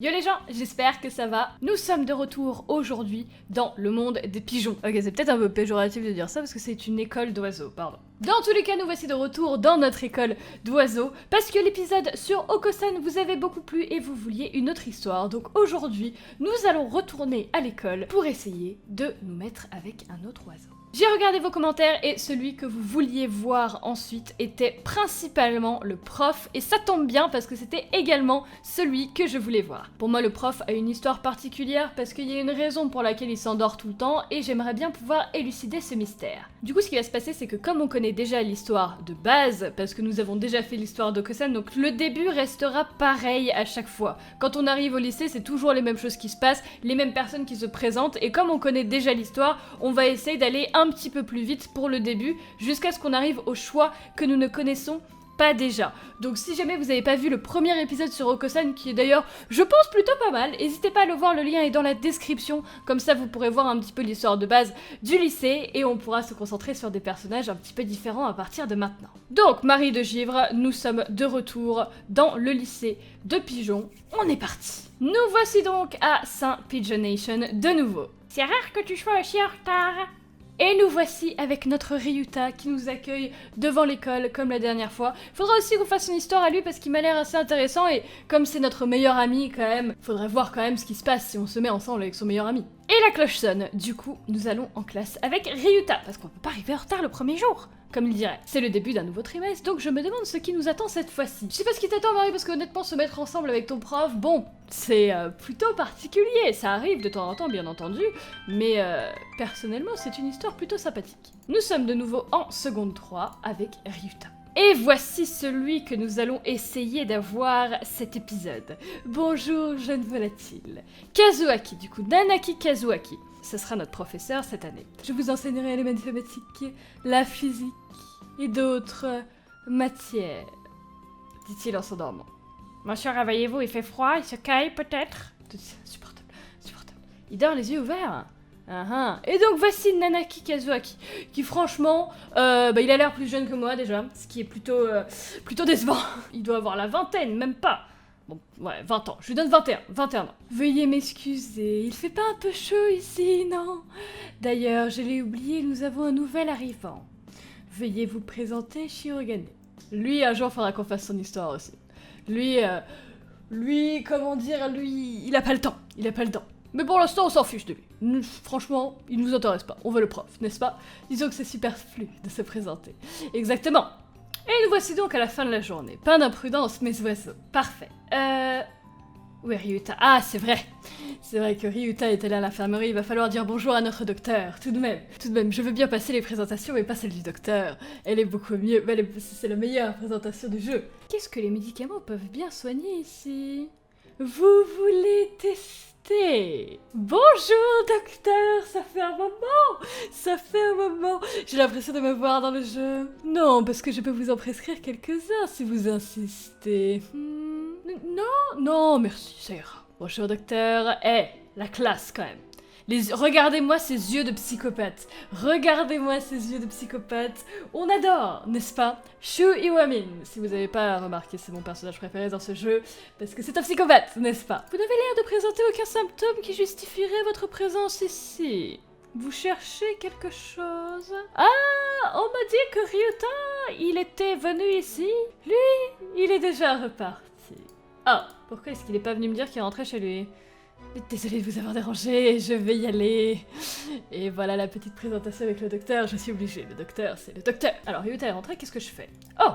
Yo les gens, j'espère que ça va. Nous sommes de retour aujourd'hui dans le monde des pigeons. Ok, c'est peut-être un peu péjoratif de dire ça parce que c'est une école d'oiseaux, pardon. Dans tous les cas, nous voici de retour dans notre école d'oiseaux parce que l'épisode sur Oko-san vous avait beaucoup plu et vous vouliez une autre histoire. Donc aujourd'hui, nous allons retourner à l'école pour essayer de nous mettre avec un autre oiseau. J'ai regardé vos commentaires et celui que vous vouliez voir ensuite était principalement le prof, et ça tombe bien parce que c'était également celui que je voulais voir. Pour moi, le prof a une histoire particulière parce qu'il y a une raison pour laquelle il s'endort tout le temps et j'aimerais bien pouvoir élucider ce mystère. Du coup, ce qui va se passer, c'est que comme on connaît déjà l'histoire de base, parce que nous avons déjà fait l'histoire d'Oko-san, donc le début restera pareil à chaque fois. Quand on arrive au lycée, c'est toujours les mêmes choses qui se passent, les mêmes personnes qui se présentent, et comme on connaît déjà l'histoire, on va essayer d'aller un petit peu plus vite pour le début, jusqu'à ce qu'on arrive au choix que nous ne connaissons pas déjà. Donc si jamais vous n'avez pas vu le premier épisode sur Oko-san, qui est d'ailleurs, je pense, plutôt pas mal, n'hésitez pas à le voir, le lien est dans la description, comme ça vous pourrez voir un petit peu l'histoire de base du lycée, et on pourra se concentrer sur des personnages un petit peu différents à partir de maintenant. Donc, Marie de Givre, nous sommes de retour dans le lycée de Pigeon, on est parti. Nous voici donc à Saint Pigeon Nation de nouveau. C'est rare que tu sois aussi en retard. Et nous voici avec notre Ryuta qui nous accueille devant l'école comme la dernière fois. Faudra aussi qu'on fasse une histoire à lui parce qu'il m'a l'air assez intéressant et comme c'est notre meilleur ami quand même, faudrait voir quand même ce qui se passe si on se met ensemble avec son meilleur ami. Et la cloche sonne, du coup nous allons en classe avec Ryuta parce qu'on peut pas arriver en retard le premier jour, comme il dirait. C'est le début d'un nouveau trimestre donc je me demande ce qui nous attend cette fois-ci. Je sais pas ce qui t'attend Marie parce que honnêtement se mettre ensemble avec ton prof, bon, c'est plutôt particulier, ça arrive de temps en temps bien entendu, mais personnellement c'est une histoire plutôt sympathique. Nous sommes de nouveau en seconde 3 avec Ryuta. Et voici celui que nous allons essayer d'avoir cet épisode. Bonjour jeune volatile. Kazuaki du coup, Nanaki Kazuaki. Ce sera notre professeur cette année. Je vous enseignerai les mathématiques, la physique et d'autres matières, dit-il en s'endormant. Monsieur, réveillez-vous, il fait froid, il se caille peut-être. Insupportable, insupportable. Il dort les yeux ouverts. Et donc voici Nanaki Kazuaki, qui franchement, il a l'air plus jeune que moi déjà, ce qui est plutôt décevant. Il doit avoir la vingtaine, même pas. Bon, ouais, 20 ans, je lui donne 21 ans. Veuillez m'excuser, il fait pas un peu chaud ici, non? D'ailleurs, je l'ai oublié, nous avons un nouvel arrivant. Veuillez vous présenter Shirogane. Lui, un jour, faudra qu'on fasse son histoire aussi. Lui, comment dire, lui, il a pas le temps, Mais pour l'instant, on s'en fiche de lui. Franchement, il nous intéresse pas. On veut le prof, n'est-ce pas? Disons que c'est superflu de se présenter. Exactement. Et nous voici donc à la fin de la journée. Pas d'imprudence, mes oiseaux. Parfait. Où est Ryuta? Ah, c'est vrai. C'est vrai que Ryuta est allé à l'infirmerie. Il va falloir dire bonjour à notre docteur. Tout de même, je veux bien passer les présentations, mais pas celle du docteur. Elle est beaucoup mieux. C'est la meilleure présentation du jeu. Qu'est-ce que les médicaments peuvent bien soigner ici? Vous voulez tester? Bonjour docteur, ça fait un moment, j'ai l'impression de me voir dans le jeu. Non, parce que je peux vous en prescrire quelques-uns si vous insistez. Non, merci, ça ira. Bonjour docteur, la classe quand même. Regardez-moi ces yeux de psychopathe. On adore, n'est-ce pas? Shu Iwamin. Si vous n'avez pas remarqué, c'est mon personnage préféré dans ce jeu, parce que c'est un psychopathe, n'est-ce pas? Vous n'avez l'air de présenter aucun symptôme qui justifierait votre présence ici. Vous cherchez quelque chose? Ah, on m'a dit que Ryuta, il était venu ici. Lui, il est déjà reparti. Ah, pourquoi est-ce qu'il n'est pas venu me dire qu'il rentrait chez lui? Désolée de vous avoir dérangé, je vais y aller. Et voilà la petite présentation avec le docteur, je suis obligée, le docteur, c'est le docteur. Alors Ryuta est rentrée, qu'est-ce que je fais? Oh,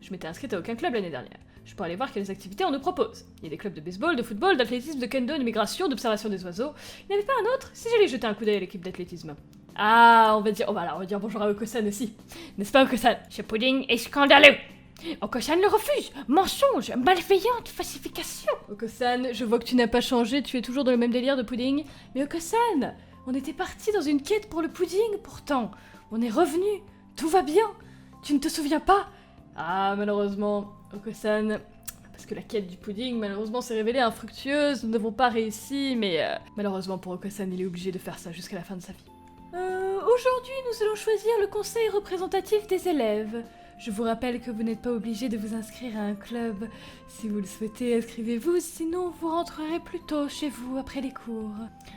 je m'étais inscrite à aucun club l'année dernière. Je pourrais aller voir quelles activités on nous propose. Il y a des clubs de baseball, de football, d'athlétisme, de kendo, d'immigration, d'observation des oiseaux. Il n'y avait pas un autre? Si j'allais jeter un coup d'œil à l'équipe d'athlétisme. Ah, on va dire bonjour à Oko-san aussi. N'est-ce pas Oko-san? Ce pudding est scandaleux. Oko-san le refuse. Mensonge, malveillante, falsification. Oko-san, je vois que tu n'as pas changé, tu es toujours dans le même délire de pudding. Mais Oko-san, on était partis dans une quête pour le pudding pourtant. On est revenu, tout va bien. Tu ne te souviens pas? Ah, malheureusement, Oko-san, parce que la quête du pudding, malheureusement, s'est révélée infructueuse. Nous n'avons pas réussi, mais malheureusement pour Oko-san, il est obligé de faire ça jusqu'à la fin de sa vie. Aujourd'hui, nous allons choisir le conseil représentatif des élèves. Je vous rappelle que vous n'êtes pas obligé de vous inscrire à un club. Si vous le souhaitez, inscrivez-vous, sinon vous rentrerez plus tôt chez vous après les cours.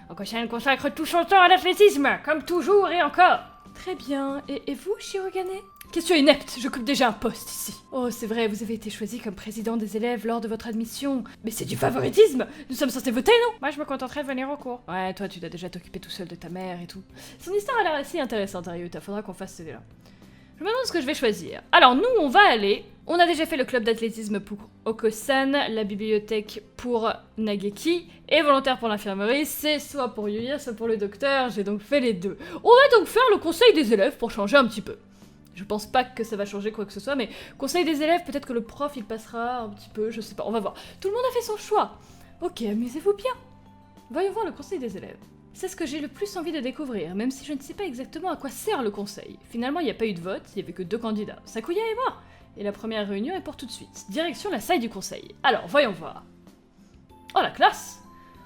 Okossan consacre tout son temps à l'athlétisme, comme toujours et encore. Très bien. Et vous, Shirogane? Question inepte, j'occupe déjà un poste ici. Oh, c'est vrai, vous avez été choisi comme président des élèves lors de votre admission. Mais c'est du favoritisme! Nous sommes censés voter, non? Moi, je me contenterai de venir au cours. Ouais, toi, tu dois déjà t'occuper tout seul de ta mère et tout. Son histoire a l'air assez intéressante, Ryuta. Faudra qu'on fasse celui-là. Je me demande ce que je vais choisir. Alors, nous, on va aller... On a déjà fait le club d'athlétisme pour Okosan, la bibliothèque pour Nageki, et volontaire pour l'infirmerie, c'est soit pour Yuya, soit pour le docteur, j'ai donc fait les deux. On va donc faire le conseil des élèves pour changer un petit peu. Je pense pas que ça va changer quoi que ce soit, mais conseil des élèves, peut-être que le prof il passera un petit peu, je sais pas, on va voir. Tout le monde a fait son choix. Ok, amusez-vous bien. Voyons voir le conseil des élèves. C'est ce que j'ai le plus envie de découvrir, même si je ne sais pas exactement à quoi sert le conseil. Finalement, il n'y a pas eu de vote, il y avait que 2 candidats, Sakuya et moi. Et la première réunion est pour tout de suite. Direction la salle du conseil. Alors, voyons voir. Oh, la classe!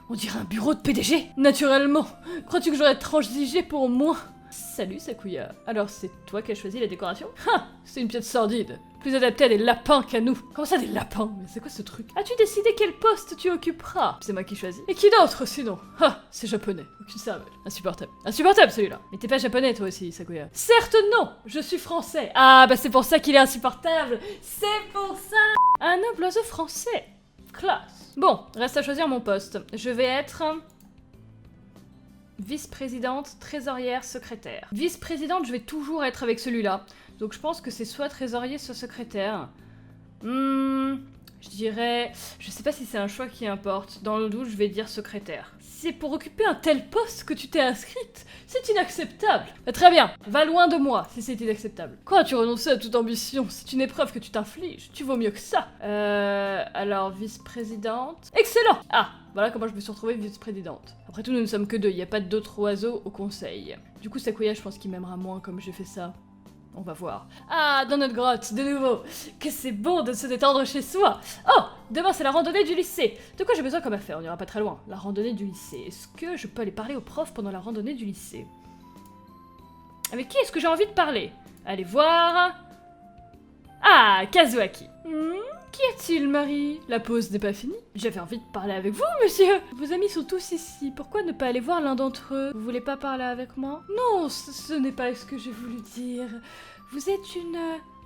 On dirait un bureau de PDG. Naturellement. Crois-tu que j'aurais transigé pour moi? Salut Sakuya. Alors c'est toi qui as choisi la décoration? Ah, c'est une pièce sordide. Plus adaptée à des lapins qu'à nous. Comment ça des lapins? Mais c'est quoi ce truc? As-tu décidé quel poste tu occuperas? C'est moi qui choisis. Et qui d'autre sinon? Ah, c'est japonais. Aucune cervelle. Insupportable. Insupportable celui-là. Mais t'es pas japonais toi aussi, Sakuya? Certes non, je suis français. Ah bah c'est pour ça qu'il est insupportable. C'est pour ça. Un noble oiseau français. Classe. Bon, reste à choisir mon poste. Je vais être... vice-présidente, trésorière, secrétaire. Vice-présidente, je vais toujours être avec celui-là. Donc je pense que c'est soit trésorier, soit secrétaire. Je dirais... Je sais pas si c'est un choix qui importe. Dans le doute, je vais dire secrétaire. C'est pour occuper un tel poste que tu t'es inscrite. C'est inacceptable. Très bien, va loin de moi si c'est inacceptable. Quoi, tu renonces à toute ambition? C'est une épreuve que tu t'infliges. Tu vaux mieux que ça. Alors, vice-présidente... Excellent! Ah, voilà comment je me suis retrouvée vice-présidente. Après tout, nous ne sommes que 2, il n'y a pas d'autres oiseaux au conseil. Du coup, Sakuya, je pense qu'il m'aimera moins comme j'ai fait ça. On va voir. Ah, dans notre grotte, de nouveau. Que c'est bon de se détendre chez soi. Oh, demain c'est la randonnée du lycée. De quoi j'ai besoin comme affaire? On n'ira pas très loin. La randonnée du lycée. Est-ce que je peux aller parler au prof pendant la randonnée du lycée? Avec qui est-ce que j'ai envie de parler? Allez voir... Ah, Kazuaki. Qu'y a-t-il, Marie? La pause n'est pas finie. J'avais envie de parler avec vous, monsieur. Vos amis sont tous ici. Pourquoi ne pas aller voir l'un d'entre eux? Vous voulez pas parler avec moi? Non, ce n'est pas ce que j'ai voulu dire. Vous êtes une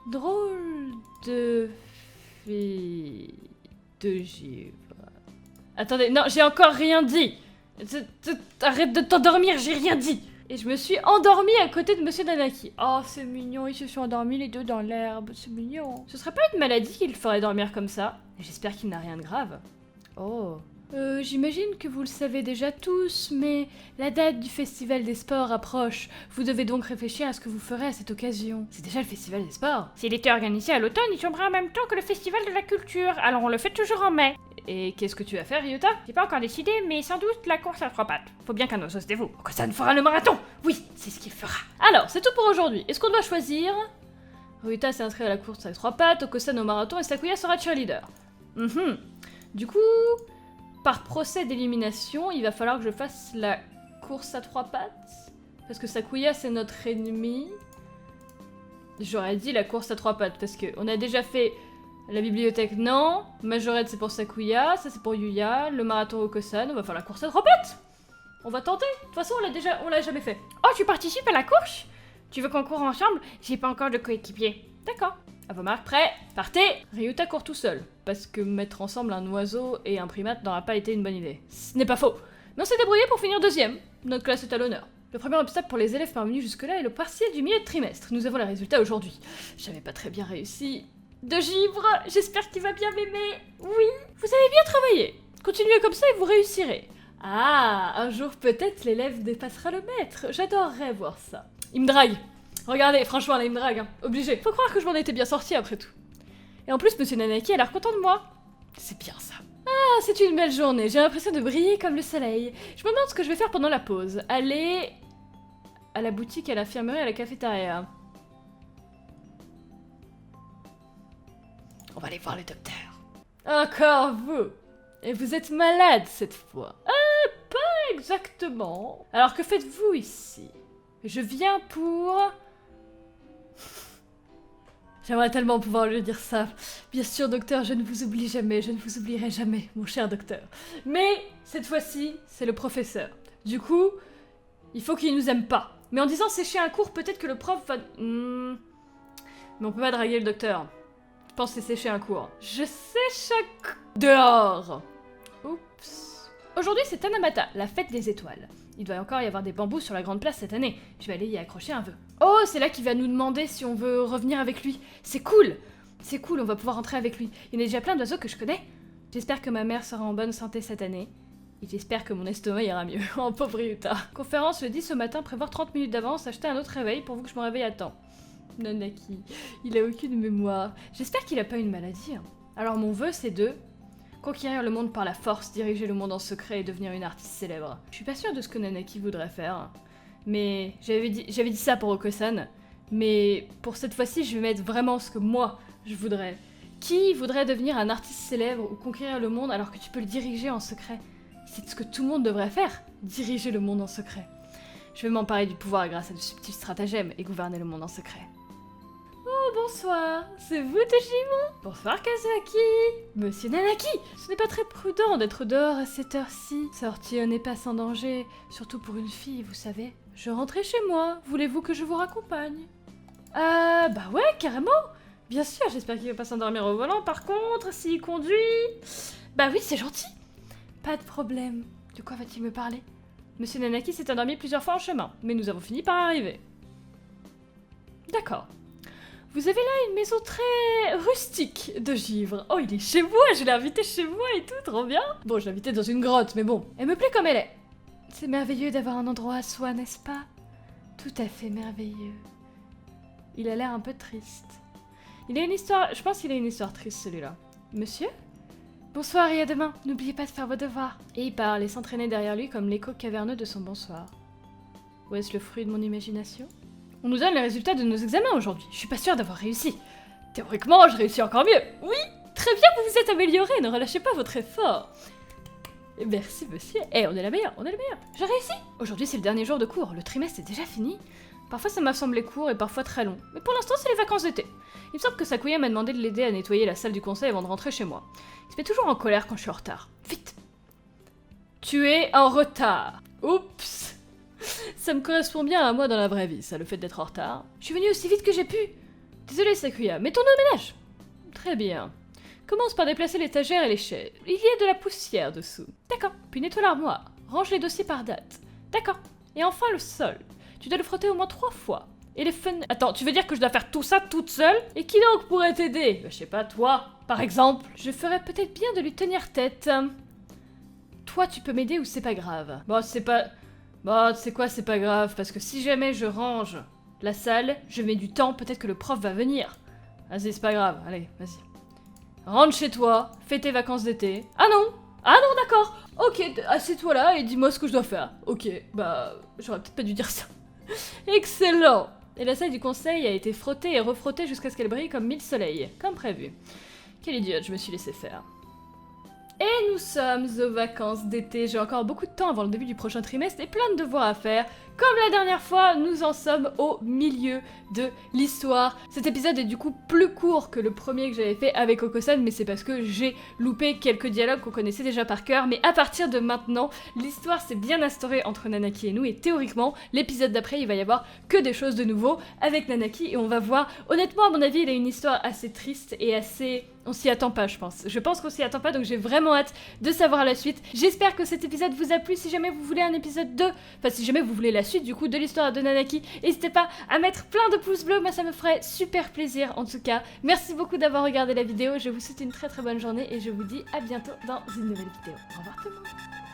drôle de fille de givre. Attendez, non, j'ai encore rien dit. Arrête de t'endormir, j'ai rien dit. Et je me suis endormie à côté de Monsieur Nanaki. Oh, c'est mignon, ils se sont endormis les deux dans l'herbe, c'est mignon. Ce serait pas une maladie qui le ferait dormir comme ça? J'espère qu'il n'a rien de grave. Oh. J'imagine que vous le savez déjà tous, mais la date du Festival des Sports approche. Vous devez donc réfléchir à ce que vous ferez à cette occasion. C'est déjà le Festival des Sports. S'il était organisé à l'automne, il tomberait en même temps que le Festival de la Culture, alors on le fait toujours en mai. Et qu'est-ce que tu vas faire, Ryuta? J'ai pas encore décidé, mais sans doute la course à 3 pattes. Faut bien qu'un oiseau se dévoue. Okosan fera le marathon! Oui, c'est ce qu'il fera. Alors, c'est tout pour aujourd'hui. Est-ce qu'on doit choisir? Ryuta s'est inscrit à la course à 3 pattes, Okosan au marathon et Sakuya sera cheerleader. Du coup, par procès d'élimination, il va falloir que je fasse la course à 3 pattes. Parce que Sakuya, c'est notre ennemi. J'aurais dit la course à 3 pattes, parce qu'on a déjà fait... La bibliothèque, non. Majorette, c'est pour Sakuya. Ça, c'est pour Yuya. Le marathon Okosan. On va faire la course à 3 pattes. On va tenter. De toute façon, on l'a jamais fait. Oh, tu participes à la course? Tu veux qu'on court ensemble? J'ai pas encore de coéquipier. D'accord. À vos marques, prêts? Partez! Ryuta court tout seul. Parce que mettre ensemble un oiseau et un primate n'aura pas été une bonne idée. Ce n'est pas faux. Mais on s'est débrouillé pour finir 2e. Notre classe est à l'honneur. Le premier obstacle pour les élèves parvenus jusque-là est le partiel du milieu de trimestre. Nous avons les résultats aujourd'hui. J'avais pas très bien réussi. De givre, j'espère qu'il va bien m'aimer. Oui, vous avez bien travaillé. Continuez comme ça et vous réussirez. Ah, un jour peut-être l'élève dépassera le maître. J'adorerais voir ça. Il me drague. Regardez, franchement, là, il me drague. Hein. Obligé. Faut croire que je m'en étais bien sortie après tout. Et en plus, Monsieur Nanaki a l'air content de moi. C'est bien ça. Ah, c'est une belle journée. J'ai l'impression de briller comme le soleil. Je me demande ce que je vais faire pendant la pause. Aller à la boutique, à l'infirmerie, à la cafétéria. On va aller voir le docteur. Encore vous. Et vous êtes malade cette fois. Pas exactement. Alors que faites-vous ici? Je viens pour... J'aimerais tellement pouvoir lui dire ça. Bien sûr, docteur, je ne vous oublie jamais, je ne vous oublierai jamais, mon cher docteur. Mais, cette fois-ci, c'est le professeur. Du coup, il faut qu'il nous aime pas. Mais en disant sécher un cours, peut-être que le prof va... Mais on peut pas draguer le docteur. Je pense que c'est sécher un cours. Je sèche un cours. Dehors. Oups. Aujourd'hui, c'est Tanabata, la fête des étoiles. Il doit encore y avoir des bambous sur la grande place cette année. Je vais aller y accrocher un vœu. Oh, c'est là qu'il va nous demander si on veut revenir avec lui. C'est cool. C'est cool, on va pouvoir rentrer avec lui. Il y en a déjà plein d'oiseaux que je connais. J'espère que ma mère sera en bonne santé cette année. Et j'espère que mon estomac ira mieux. Oh, pauvre Yuta. Conférence le 10 au matin, prévoir 30 minutes d'avance, acheter un autre réveil pour que je me réveille à temps. Nanaki, il a aucune mémoire. J'espère qu'il a pas une maladie. Hein. Alors mon vœu, c'est de... conquérir le monde par la force, diriger le monde en secret et devenir une artiste célèbre. Je suis pas sûre de ce que Nanaki voudrait faire. Mais j'avais dit ça pour Oko-san. Mais pour cette fois-ci, je vais mettre vraiment ce que moi, je voudrais. Qui voudrait devenir un artiste célèbre ou conquérir le monde alors que tu peux le diriger en secret? C'est ce que tout le monde devrait faire, diriger le monde en secret. Je vais m'emparer du pouvoir grâce à de subtils stratagèmes et gouverner le monde en secret. Oh, bonsoir, c'est vous Tejimon? Bonsoir Kazuaki. Monsieur Nanaki, ce n'est pas très prudent d'être dehors à cette heure-ci. Sortir n'est pas sans danger, surtout pour une fille, vous savez. Je rentrais chez moi, voulez-vous que je vous raccompagne? Bah ouais, carrément. Bien sûr, j'espère qu'il va pas s'endormir au volant, par contre, s'il conduit... Bah oui, c'est gentil. Pas de problème. De quoi va-t-il me parler? Monsieur Nanaki s'est endormi plusieurs fois en chemin, mais nous avons fini par arriver. D'accord. Vous avez là une maison très rustique de givre. Oh, il est chez moi, je l'ai invité chez moi et tout, trop bien. Bon, je l'ai invité dans une grotte, mais bon, elle me plaît comme elle est. C'est merveilleux d'avoir un endroit à soi, n'est-ce pas? Tout à fait merveilleux. Il a l'air un peu triste. Il a une histoire... Je pense qu'il a une histoire triste, celui-là. Monsieur? Bonsoir et à demain. N'oubliez pas de faire vos devoirs. Et il parle et s'entraînait derrière lui comme l'écho caverneux de son bonsoir. Ou est-ce le fruit de mon imagination? On nous donne les résultats de nos examens aujourd'hui. Je suis pas sûre d'avoir réussi. Théoriquement, je réussis encore mieux. Oui, très bien, vous vous êtes amélioré. Ne relâchez pas votre effort. Et merci, monsieur. Eh, on est la meilleure, on est la meilleure. J'ai réussi. Aujourd'hui, c'est le dernier jour de cours. Le trimestre est déjà fini. Parfois, ça m'a semblé court et parfois très long. Mais pour l'instant, c'est les vacances d'été. Il me semble que Sakuya m'a demandé de l'aider à nettoyer la salle du conseil avant de rentrer chez moi. Il se met toujours en colère quand je suis en retard. Vite. Tu es en retard. Oups. Ça me correspond bien à moi dans la vraie vie, ça, le fait d'être en retard. Je suis venue aussi vite que j'ai pu. Désolée, Sakuya, mettons-nous au ménage. Très bien. Commence par déplacer l'étagère et les chaises. Il y a de la poussière dessous. D'accord. Puis nettoie l'armoire. Range les dossiers par date. D'accord. Et enfin le sol. Tu dois le frotter au moins 3 fois. Et les fenêtres... Attends, tu veux dire que je dois faire tout ça toute seule? Et qui donc pourrait t'aider? Je sais pas, toi, par exemple. Je ferais peut-être bien de lui tenir tête. Toi, tu peux m'aider ou c'est pas grave? Bon, c'est pas... Bon, tu sais quoi, c'est pas grave, parce que si jamais je range la salle, je mets du temps, peut-être que le prof va venir. Vas-y, c'est pas grave, allez, vas-y. Rentre chez toi, fais tes vacances d'été. Ah non! Ah non, d'accord! Ok, assieds-toi là et dis-moi ce que je dois faire. Ok, bah, j'aurais peut-être pas dû dire ça. Excellent! Et la salle du conseil a été frottée et refrottée jusqu'à ce qu'elle brille comme 1000 soleils, comme prévu. Quelle idiote, je me suis laissé faire. Et nous sommes aux vacances d'été, j'ai encore beaucoup de temps avant le début du prochain trimestre et plein de devoirs à faire. Comme la dernière fois, nous en sommes au milieu de l'histoire. Cet épisode est du coup plus court que le premier que j'avais fait avec Oko-san, mais c'est parce que j'ai loupé quelques dialogues qu'on connaissait déjà par cœur. Mais à partir de maintenant, l'histoire s'est bien instaurée entre Nanaki et nous, et théoriquement, l'épisode d'après, il va y avoir que des choses de nouveau avec Nanaki, et on va voir, honnêtement, à mon avis, il a une histoire assez triste et assez... On s'y attend pas, je pense. Je pense qu'on s'y attend pas, donc j'ai vraiment hâte de savoir la suite. J'espère que cet épisode vous a plu. Si jamais vous voulez un épisode 2, enfin si jamais vous voulez la suite du coup de l'histoire de Nanaki, n'hésitez pas à mettre plein de pouces bleus, moi ça me ferait super plaisir en tout cas. Merci beaucoup d'avoir regardé la vidéo, je vous souhaite une très très bonne journée et je vous dis à bientôt dans une nouvelle vidéo. Au revoir tout le monde.